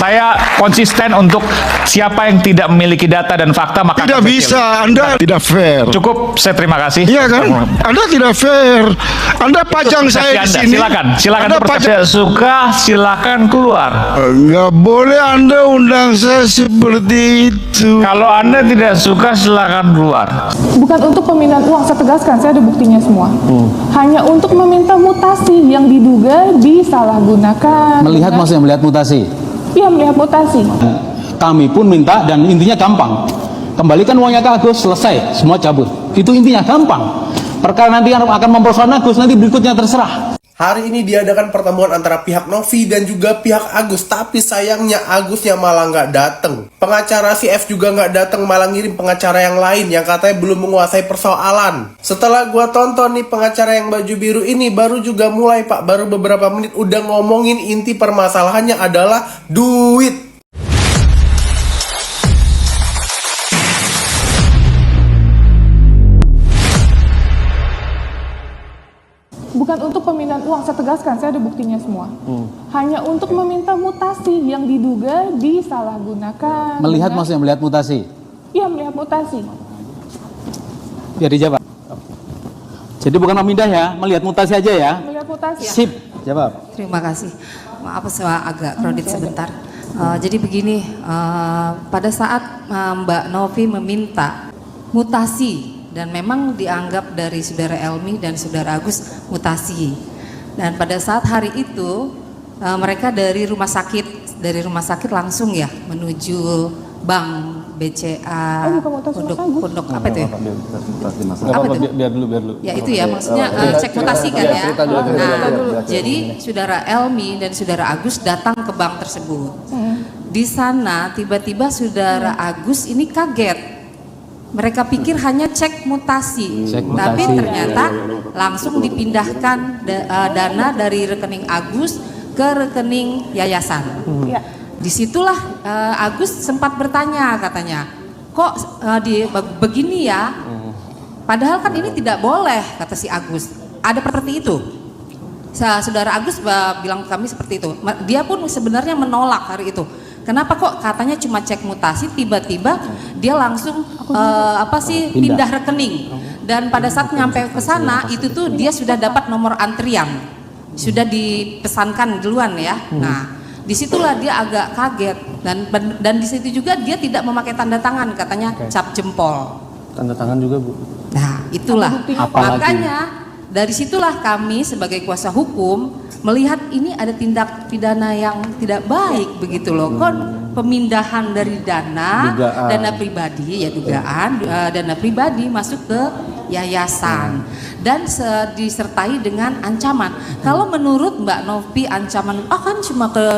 Saya konsisten untuk siapa yang tidak memiliki data dan fakta maka Tidak akan saya bisa, kill. Anda tidak fair. Cukup, saya terima kasih. Iya kan? Anda tidak fair. Anda pajang saya di Anda. sini. Silakan Anda persepsi pajang. suka, silakan keluar. Enggak boleh Anda undang saya seperti itu. Kalau Anda tidak suka, silakan keluar. Bukan untuk pemindahan uang, saya tegaskan, saya ada buktinya semua. Hanya untuk meminta mutasi yang diduga disalahgunakan. Melihat maksudnya melihat mutasi. Iya, melihat mutasi. Kami pun minta dan intinya gampang. Kembalikan uangnya ke Agus, selesai, semua cabut. Itu intinya gampang. Perkara nanti akan mempersoalkan Agus, nanti berikutnya terserah. Hari ini diadakan pertemuan antara pihak Novi dan juga pihak Agus, tapi sayangnya Agusnya malah nggak dateng. Pengacara si F juga nggak dateng, malah ngirim pengacara yang lain yang katanya belum menguasai persoalan. Setelah gua tonton nih pengacara yang baju biru ini baru juga mulai pak, baru beberapa menit udah ngomongin inti permasalahannya adalah duit. Bukan untuk pemindahan uang, saya tegaskan, saya ada buktinya semua. Hanya untuk meminta mutasi yang diduga disalahgunakan. Melihat maksudnya melihat mutasi. Iya, melihat mutasi. Biar dijawab. Jadi bukan memindah ya, melihat mutasi aja ya. Melihat mutasi. Sip, jawab. Terima kasih. Maaf saya agak kredit sebentar. Jadi begini, pada saat Mbak Novi meminta mutasi dan memang dianggap dari saudara Elmi dan saudara Agus mutasi. Dan pada saat hari itu mereka dari rumah sakit langsung ya menuju bank BCA Pondok apa itu ya? Apa itu? Biar dulu. Ya itu ya maksudnya cek mutasi kan ya. Nah, jadi saudara Elmi dan saudara Agus datang ke bank tersebut. Di sana tiba-tiba saudara Agus ini kaget. Mereka pikir hanya cek mutasi, tapi ternyata langsung dipindahkan dana dari rekening Agus ke rekening yayasan. Disitulah Agus sempat bertanya katanya, kok begini ya? Padahal kan ini tidak boleh, kata si Agus. Ada seperti itu. Saudara Agus bilang ke kami seperti itu. Dia pun sebenarnya menolak hari itu. Kenapa kok katanya cuma cek mutasi, tiba-tiba dia langsung pindah rekening. Dan pada saat nyampe ke sana itu tuh dia sudah dapat nomor antrian, sudah dipesankan duluan ya. Nah disitulah dia agak kaget dan di situ juga dia tidak memakai tanda tangan, katanya cap jempol. Tanda tangan juga Bu. Nah itulah makanya dari situlah kami sebagai kuasa hukum melihat ini ada tindak pidana yang tidak baik begitu loh. Kon pemindahan dari dana pribadi ya dugaan dana pribadi masuk ke yayasan dan disertai dengan ancaman. Kalau menurut Mbak Novi ancaman kan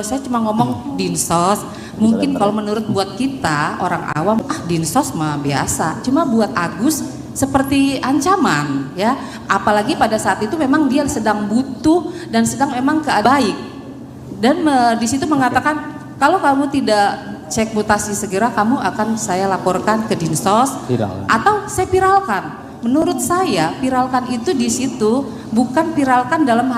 saya cuma ngomong dinsos. Mungkin kalau menurut buat kita orang awam dinsos mah biasa. Cuma buat Agus seperti ancaman ya, apalagi pada saat itu memang dia sedang butuh dan sedang memang keadaan baik dan di situ mengatakan kalau kamu tidak cek mutasi segera kamu akan saya laporkan ke dinsos atau saya viralkan. Menurut saya viralkan itu di situ bukan viralkan dalam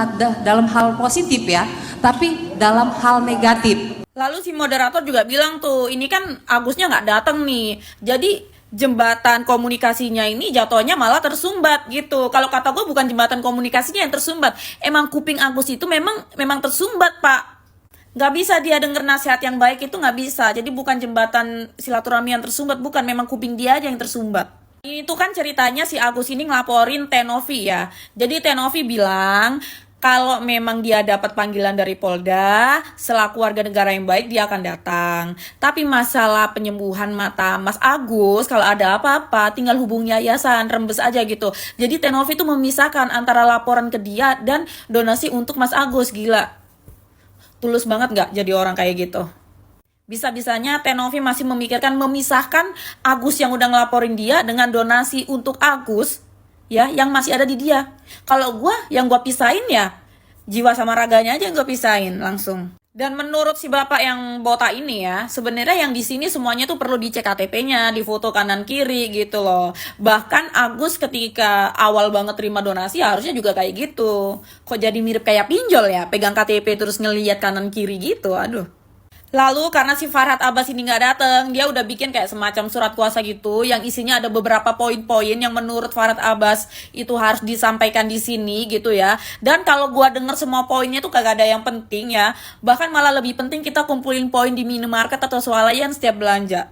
hal positif ya, tapi dalam hal negatif. Lalu si moderator juga bilang tuh ini kan Agusnya nggak datang nih, jadi jembatan komunikasinya ini jatuhnya malah tersumbat gitu. Kalau kata gue bukan jembatan komunikasinya yang tersumbat, emang kuping Agus itu memang tersumbat pak. Gak bisa dia denger nasihat yang baik itu gak bisa. Jadi bukan jembatan silaturahmi yang tersumbat, bukan, memang kuping dia aja yang tersumbat. Itu kan ceritanya si Agus ini ngelaporin Tenovi ya. Jadi Tenovi bilang kalau memang dia dapat panggilan dari Polda, selaku warga negara yang baik dia akan datang. Tapi masalah penyembuhan mata Mas Agus, kalau ada apa-apa tinggal hubungi yayasan, rembes aja gitu. Jadi Tenovi itu memisahkan antara laporan ke dia dan donasi untuk Mas Agus. Gila, tulus banget gak jadi orang kayak gitu? Bisa-bisanya Tenovi masih memikirkan memisahkan Agus yang udah ngelaporin dia dengan donasi untuk Agus ya, yang masih ada di dia. Kalau gue, yang gue pisahin ya jiwa sama raganya aja yang gue pisahin langsung. Dan menurut si bapak yang botak ini ya, sebenarnya yang di sini semuanya tuh perlu dicek KTP-nya, difoto kanan kiri gitu loh. Bahkan Agus ketika awal banget terima donasi harusnya juga kayak gitu. Kok jadi mirip kayak pinjol ya, pegang KTP terus ngeliat kanan kiri gitu, aduh. Lalu karena si Farhad Abbas ini nggak datang, dia udah bikin kayak semacam surat kuasa gitu yang isinya ada beberapa poin-poin yang menurut Farhad Abbas itu harus disampaikan di sini gitu ya. Dan kalau gua denger semua poinnya tuh kagak ada yang penting ya. Bahkan malah lebih penting kita kumpulin poin di minimarket atau swalayan setiap belanja.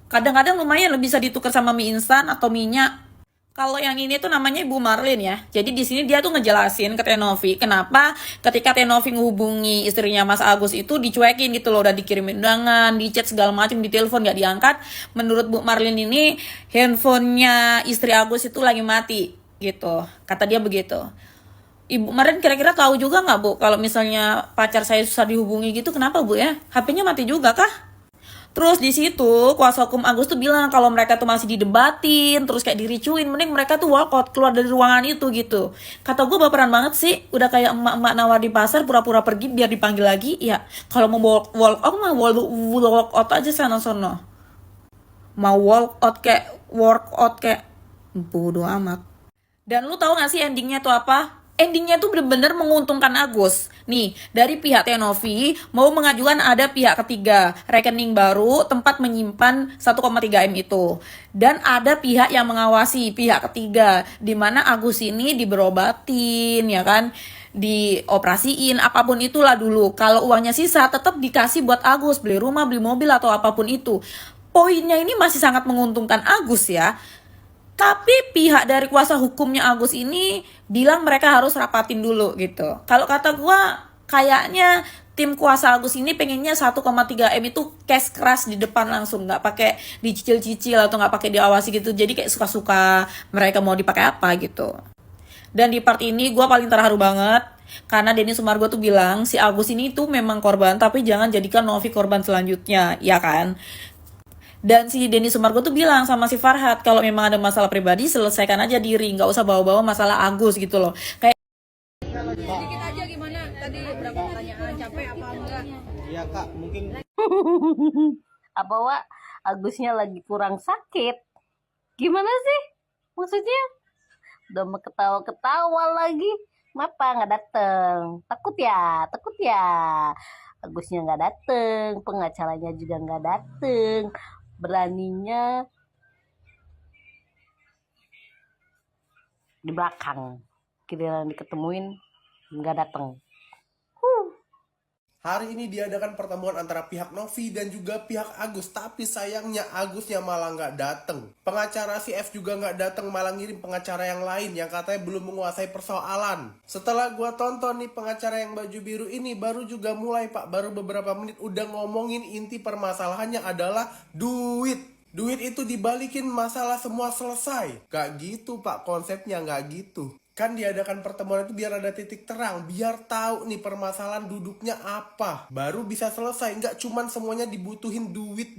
Kadang-kadang lumayan lebih bisa ditukar sama mie instan atau minyak. Kalau yang ini tuh namanya Ibu Marlin ya. Jadi di sini dia tuh ngejelasin ke Tenovi kenapa ketika Tenovi menghubungi istrinya Mas Agus itu dicuekin gitu loh, udah dikirimin undangan, di chat segala macam, di telepon nggak diangkat. Menurut Bu Marlin ini handphonenya istri Agus itu lagi mati gitu. Kata dia begitu. Ibu Marlin kira-kira tahu juga nggak Bu kalau misalnya pacar saya susah dihubungi gitu, kenapa Bu ya? HP-nya mati juga kah? Terus di situ kuasa hukum Agus tuh bilang kalau mereka tuh masih didebatin, terus kayak diricuin, mending mereka tuh walkout keluar dari ruangan itu gitu. Kata gue baperan banget sih, udah kayak emak-emak nawar di pasar pura-pura pergi biar dipanggil lagi. Ya kalau mau walk out mah walk out aja sana sono. Mau walk out kayak workout kayak bodo amat. Dan lu tahu gak sih endingnya tuh apa? Endingnya tuh bener-bener menguntungkan Agus. Nih, dari pihak Tenovi mau mengajukan ada pihak ketiga, rekening baru tempat menyimpan 1,3 M itu. Dan ada pihak yang mengawasi, pihak ketiga, di mana Agus ini diberobatin, ya kan? Dioperasiin, apapun itulah dulu. Kalau uangnya sisa tetap dikasih buat Agus, beli rumah, beli mobil atau apapun itu. Poinnya ini masih sangat menguntungkan Agus ya. Tapi pihak dari kuasa hukumnya Agus ini bilang mereka harus rapatin dulu gitu. Kalau kata gua kayaknya tim kuasa Agus ini pengennya 1,3 M itu cash keras di depan langsung, nggak pakai dicicil-cicil atau nggak pakai diawasi gitu. Jadi kayak suka-suka mereka mau dipakai apa gitu. Dan di part ini gua paling terharu banget karena Denny Sumargo tuh bilang si Agus ini tuh memang korban tapi jangan jadikan Novi korban selanjutnya, ya kan? Dan si Denny Sumargo tuh bilang sama si Farhad kalau memang ada masalah pribadi selesaikan aja diri, nggak usah bawa-bawa masalah Agus gitu loh. Kayak Sedikit aja gimana tadi berapa pertanyaan, capek apa enggak? Iya Kak, mungkin Apa Wak, Agusnya lagi kurang sakit? Gimana sih? Maksudnya? Udah mau ketawa-ketawa lagi. Kenapa nggak dateng? Takut ya? Takut ya? Agusnya nggak dateng, pengacaranya juga nggak dateng. Beraninya di belakang. Giliran diketemuin nggak dateng. Hari ini diadakan pertemuan antara pihak Novi dan juga pihak Agus, tapi sayangnya Agusnya malah nggak dateng. Pengacara si F juga nggak dateng, malah ngirim pengacara yang lain yang katanya belum menguasai persoalan. Setelah gua tonton nih pengacara yang baju biru ini baru juga mulai Pak, baru beberapa menit udah ngomongin inti permasalahannya adalah duit. Duit itu dibalikin masalah semua selesai. Gak gitu Pak, konsepnya gak gitu. Kan diadakan pertemuan itu biar ada titik terang, biar tahu nih permasalahan duduknya apa, baru bisa selesai. Nggak cuman semuanya dibutuhin duit.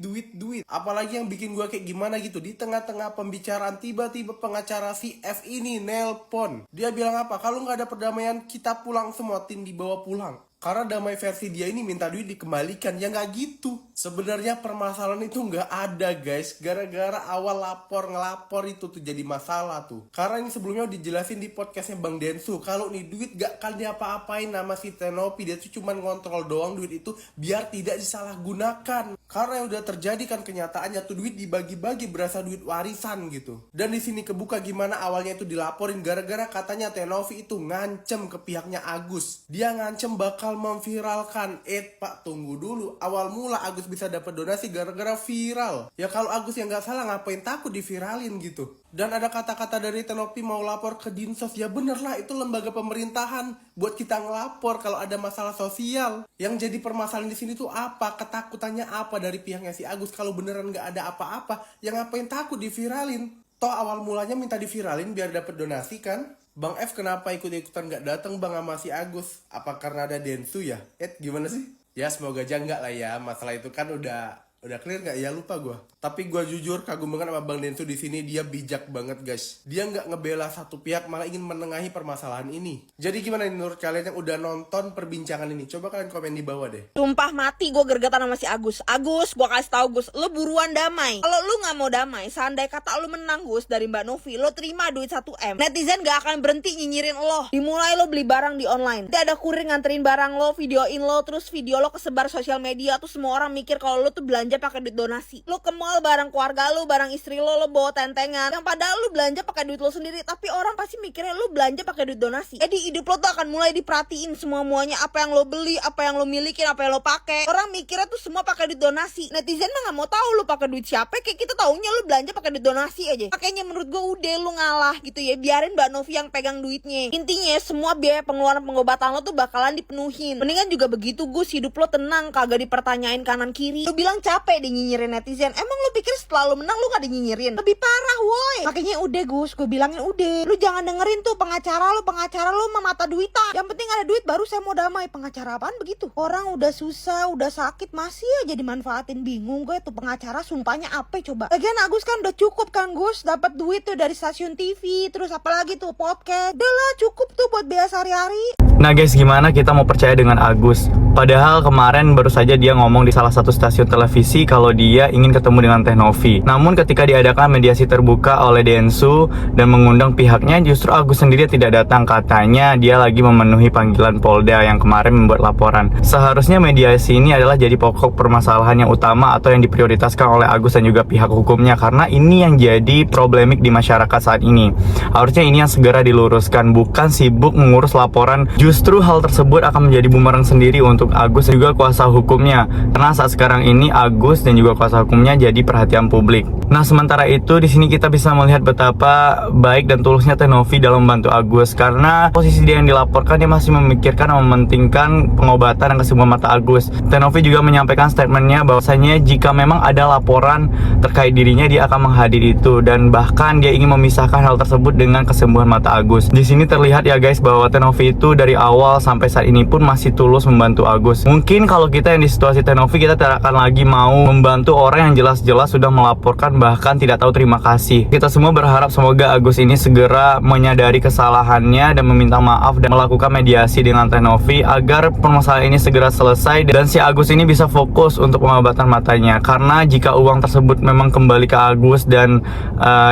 Apalagi yang bikin gue kayak gimana gitu, di tengah-tengah pembicaraan tiba-tiba pengacara si F ini nelpon. Dia bilang apa? Kalau nggak ada perdamaian kita pulang semua, tim dibawa pulang. Karena damai versi dia ini minta duit dikembalikan. Ya nggak gitu. Sebenarnya permasalahan itu nggak ada guys. Gara-gara awal ngelapor itu tuh jadi masalah tuh. Karena ini sebelumnya dijelasin di podcastnya Bang Densu. Kalau nih duit gak akan diapa-apain nama si Tenovi. Dia tuh cuma ngontrol doang duit itu biar tidak disalahgunakan. Karena yang udah terjadi kan kenyataannya tuh duit dibagi-bagi berasa duit warisan gitu. Dan di sini kebuka gimana awalnya itu dilaporin gara-gara katanya Tenovi itu ngancem ke pihaknya Agus. Dia ngancem bakal memviralkan. Pak tunggu dulu, awal mula Agus bisa dapat donasi gara-gara viral. Ya kalau Agus yang nggak salah ngapain takut diviralin gitu. Dan ada kata-kata dari Tenovi mau lapor ke Dinsos. Ya bener lah, itu lembaga pemerintahan buat kita ngelapor kalau ada masalah sosial. Yang jadi permasalahan di sini tuh apa? Ketakutannya apa dari pihaknya si Agus? Kalau beneran nggak ada apa-apa, ya ngapain takut diviralin? Toh awal mulanya minta diviralin biar dapat donasi kan? Bang F kenapa ikut-ikutan gak datang Bang sama si Agus? Apa karena ada Densu ya? Gimana sih? Ya semoga aja enggak lah ya. Masalah itu kan udah Udah clear nggak ya? Lupa gue. Tapi gue jujur kagum banget sama Bang Densu di sini. Dia bijak banget guys. Dia nggak ngebela satu pihak, malah ingin menengahi permasalahan ini. Jadi gimana nih menurut kalian yang udah nonton perbincangan ini? Coba kalian komen di bawah deh. Sumpah mati gue gergetan sama si Agus. Agus, gue kasih tau Gus, lo buruan damai. Kalau lu nggak mau damai, seandai kata lu menang Gus dari Mbak Novi, lo terima duit 1M. Netizen gak akan berhenti nyinyirin lo. Dimulai lo beli barang di online. Nanti ada kurir nganterin barang lo, videoin lo, terus video lo kesebar sosial media, tuh semua orang mikir kalau lo tuh belanja pakai duit donasi. Lo ke mall barang keluarga lo, barang istri lo bawa tentengan. Yang padahal lo belanja pakai duit lo sendiri, tapi orang pasti mikirnya lo belanja pakai duit donasi. Jadi hidup lo tuh akan mulai diperhatiin semuanya, apa yang lo beli, apa yang lo milikin, apa yang lo pakai. Orang mikirnya tuh semua pakai duit donasi. Netizen mah nggak mau tahu lo pakai duit siapa, kayak kita taunya lo belanja pakai duit donasi aja. Makanya menurut gue udah lo ngalah gitu ya, biarin Mbak Novi yang pegang duitnya. Intinya semua biaya pengeluaran pengobatan lo tuh bakalan dipenuhin. Mendingan juga begitu Gus, hidup lo tenang, kagak dipertanyain kanan kiri. Lo bilang capek deh nyinyirin netizen, emang lo pikir setelah lo menang lo gak dinyinyirin? Lebih parah woi. Makanya udah Gus, gue bilangin udah, lu jangan dengerin tuh pengacara lo mah mata duitan. Yang penting ada duit baru saya mau damai. Pengacara apaan begitu? Orang udah susah, udah sakit masih aja dimanfaatin. Bingung gue tuh pengacara sumpahnya apa coba. Lagian Agus kan udah cukup kan Gus, dapat duit tuh dari stasiun TV, terus apalagi tuh podcast. Udah lah cukup tuh buat biaya sehari-hari. Nah guys, gimana kita mau percaya dengan Agus? Padahal kemarin baru saja dia ngomong di salah satu stasiun televisi kalau dia ingin ketemu dengan Teh Novi. Namun ketika diadakan mediasi terbuka oleh Densu dan mengundang pihaknya, justru Agus sendiri tidak datang. Katanya dia lagi memenuhi panggilan Polda yang kemarin membuat laporan. Seharusnya mediasi ini adalah jadi pokok permasalahan yang utama atau yang diprioritaskan oleh Agus dan juga pihak hukumnya, karena ini yang jadi problemik di masyarakat saat ini. Harusnya ini yang segera diluruskan, bukan sibuk mengurus laporan. Justru hal tersebut akan menjadi bumerang sendiri untuk Agus dan juga kuasa hukumnya, karena saat sekarang ini Agus dan juga kuasa hukumnya jadi perhatian publik. Nah, sementara itu di sini kita bisa melihat betapa baik dan tulusnya Teh Novi dalam membantu Agus, karena posisi dia yang dilaporkan dia masih memikirkan dan mementingkan pengobatan dan kesembuhan mata Agus. Teh Novi juga menyampaikan statementnya bahwasanya jika memang ada laporan terkait dirinya, dia akan menghadiri itu, dan bahkan dia ingin memisahkan hal tersebut dengan kesembuhan mata Agus. Di sini terlihat ya guys bahwa Teh Novi itu dari awal sampai saat ini pun masih tulus membantu Agus. Mungkin kalau kita yang di situasi Teh Novi, kita tidak akan lagi mau membantu orang yang jelas-jelas sudah melaporkan bahkan tidak tahu terima kasih. Kita semua berharap semoga Agus ini segera menyadari kesalahannya dan meminta maaf dan melakukan mediasi dengan Teh Novi agar permasalahan ini segera selesai dan si Agus ini bisa fokus untuk pengobatan matanya. Karena jika uang tersebut memang kembali ke Agus dan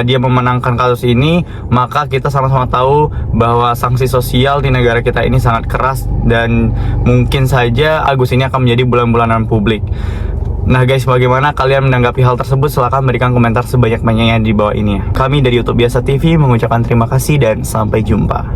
dia memenangkan kasus ini, maka kita sama-sama tahu bahwa sanksi sosial di negara kita ini sangat keras dan mungkin saja Agus ini akan menjadi bulan-bulanan publik. Nah guys, bagaimana kalian menanggapi hal tersebut? Silahkan berikan komentar sebanyak-banyaknya di bawah ini ya. Kami dari YouTube Biasa TV mengucapkan terima kasih dan sampai jumpa.